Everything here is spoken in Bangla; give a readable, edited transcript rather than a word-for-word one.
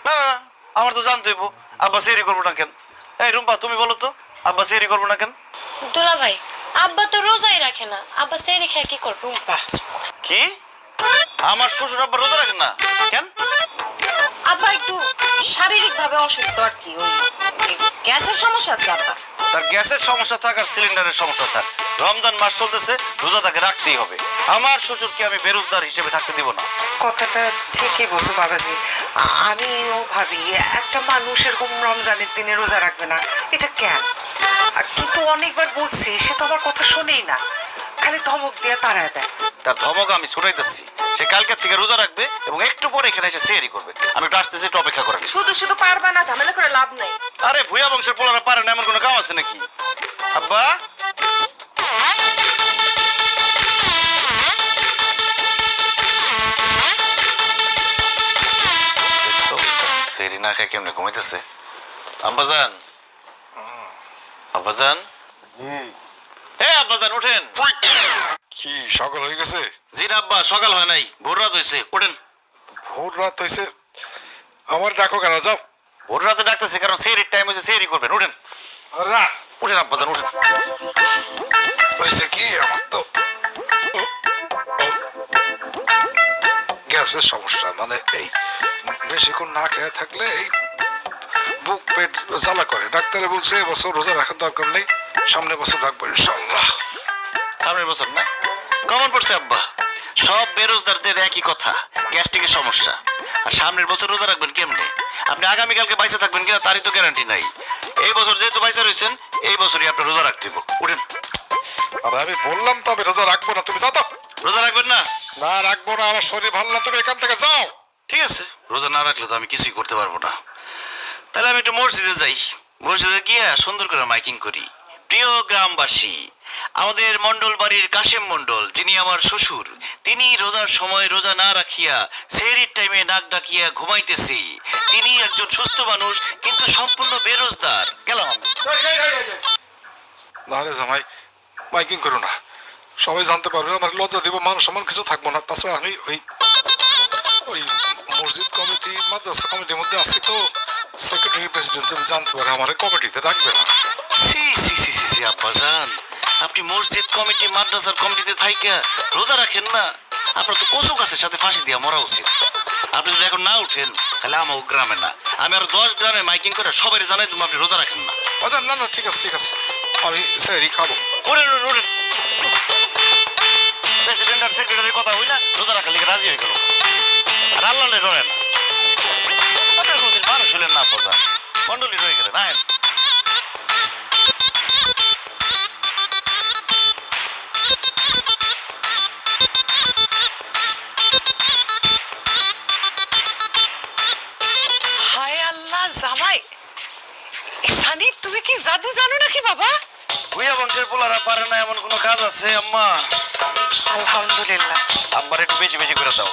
না না আমার তো জানতে হইব আব্বা সেরি করবো না কেন। এই রুম্পা তুমি বলো তো আব্বা সেরি করবো না কেন? দুলা ভাই আব্বা তো রোজাই রাখে না, আব্বা সেরি খেয়ে কি করবো? কি আমার শ্বশুর আব্বা রোজা রাখেন না কেন? আব্বা একটু শারীরিক ভাবে অসুস্থ আর কি, ওই গ্যাসের সমস্যা আছে আব্বা। তার গ্যাসের সমস্যা থাক আর সিলিন্ডারের সমস্যা থাক, রমজান মাস চলতেছে, রোজা তাকে রাখতেই হবে। আমার শ্বশুরকে আমি বেরোজগার হিসেবে থাকতে দিব না। কথাটা ঠিকই বলছো বাবাজি। আমিও ভাবি একটা মানুষ এরকম রমজানের দিনে রোজা রাখবে না, এটা কেন? কিন্তু অনেকবার বলছি, সে তো আমার কথা শোনেই না, খালি ধমক দিয়ে তাড়ায় দেয়। তার ধমক আমি ছুটাইতেছি, সে কালকে থেকে রোজা রাখবে এবং একটু পরে এখানে এসে সেহরি করবে। আমি একটু আসতেছি, একটু অপেক্ষা করেন। শুধু শুধু পারবা না, ঝামেলা করে লাভ নাই। আরে ভুয়া বংশের পোলারা পারে না এমন কোনো কাম আছে নাকি? আব্বা সেহরি না খায় কেমনে ঘুমাইতেছে। আব্বাজান, আব্বাজান, আব্বাজান ওঠেন। কি সকাল হয়ে গেছে? জি না আব্বা, সকাল হয় নাই, ভোর রাত হয়েছে, ওঠেন। ভোর রাত হয়েছে? আমার ডাকো কেন? যাও। ভোর রাতে ডাকতেছে কারণ সেহরির টাইম হয়েছে, সেহরি করবেন, ওঠেন। উঠেন আব্বাজান উঠেন। হয়েছে কি, আমার তো গ্যাসের সমস্যা, মানে এই বেশিক্ষণ না খেয়ে থাকলে এই বুক পেট জ্বালা করে। ডাক্তারে বলছে এবছর রোজা রাখার দরকার নেই, সামনের বছর রাখবো ইনশাআল্লাহ। সামনের বছর না কমন পড়ছে আব্বা, সব বেরোজগারদের একই কথা, গ্যাস্ট্রিকের সমস্যা। আর সামনের বছর রোজা রাখবেন কেমনে? আপনি আগামীকালকে বাইসে থাকবেন কিনা তারই তো গ্যারান্টি নাই। এই বছর যেহেতু বাইসে রয়েছেন, এই বছরই আপনার রোজা রাখতে হবে, উঠেন। আর আমি বললাম তো আমি রোজা রাখবো না, তুমি যাও তো। রোজা রাখবেন না? না রাখবো না, আমার শরীর ভালো না, তুমি এখান থেকে যাও। ঠিক আছে, রোজা না রাখলে তো আমি কিছুই করতে পারবো না। তাহলে আমি একটু মসজিদে যাই, মসজিদে গিয়ে সুন্দর করে মাইকিং করি। প্রিয় গ্রামবাসী, আমাদের মন্ডল বাড়ির কাশেম মন্ডল, যিনি আমার শ্বশুর, তিনি রোজার সময় রোজা না রাখিয়া সেহরির টাইমে নাক ডাকিয়া ঘুমাইতেছে। তিনি একজন সুস্থ মানুষ কিন্তু সম্পূর্ণ বেরোজগার। গেলাম আমি। নাহলে জামাই মাইকিং করো না, সবাই জানতে পারবে, আমার লজ্জা দিব, মান সম্মান কিছু থাকবো না। তাছাড়া আমি ওই ওই মসজিদ কমিটি মাদ্রাসা কমিটির মধ্যে আছি তো, সেক্রেটারি প্রেসিডেন্ট যদি জানতে পারে আমার কমিটিতে রাখবে না। সি সি সি সি সি আব্বাজান, আপনি মসজিদ কমিটি মাদ্রাসার কমিটিতে থাইকা রোজা রাখেন না? আপনার তো কচু গাছের সাথে ফাঁসি দিয়া মরা উচিত। আপনি যদি এখন না উঠেন তাহলে আমার গ্রামে না, আমি আরো 10 গ্রামে মাইকিং করে সবাই জানাই তুমি আপনি রোজা রাখেন না। আচ্ছা না না, ঠিক আছে ঠিক আছে, আমি সেহরি খাবো। প্রেসিডেন্ট আর সেক্রেটারির কথা হই না, রোজা রাখার লিগে রাজি হয়ে গেল। আর আল্লাহ ডরে না, আপনার কোনদিন মানুষ হলেন না আব্বাজান, মন্ডলী রয়ে গেলেন। আহেন। হায় আল্লাহ, জামাই সানি, তুমি কি জাদু জানো নাকি বাবা? ভুইয়া বংশের পোলারা পারে না এমন কোনো কাজ আছে আম্মা? আলহামদুলিল্লাহ। আব্বার একটু বেশি বেশি করে দাও।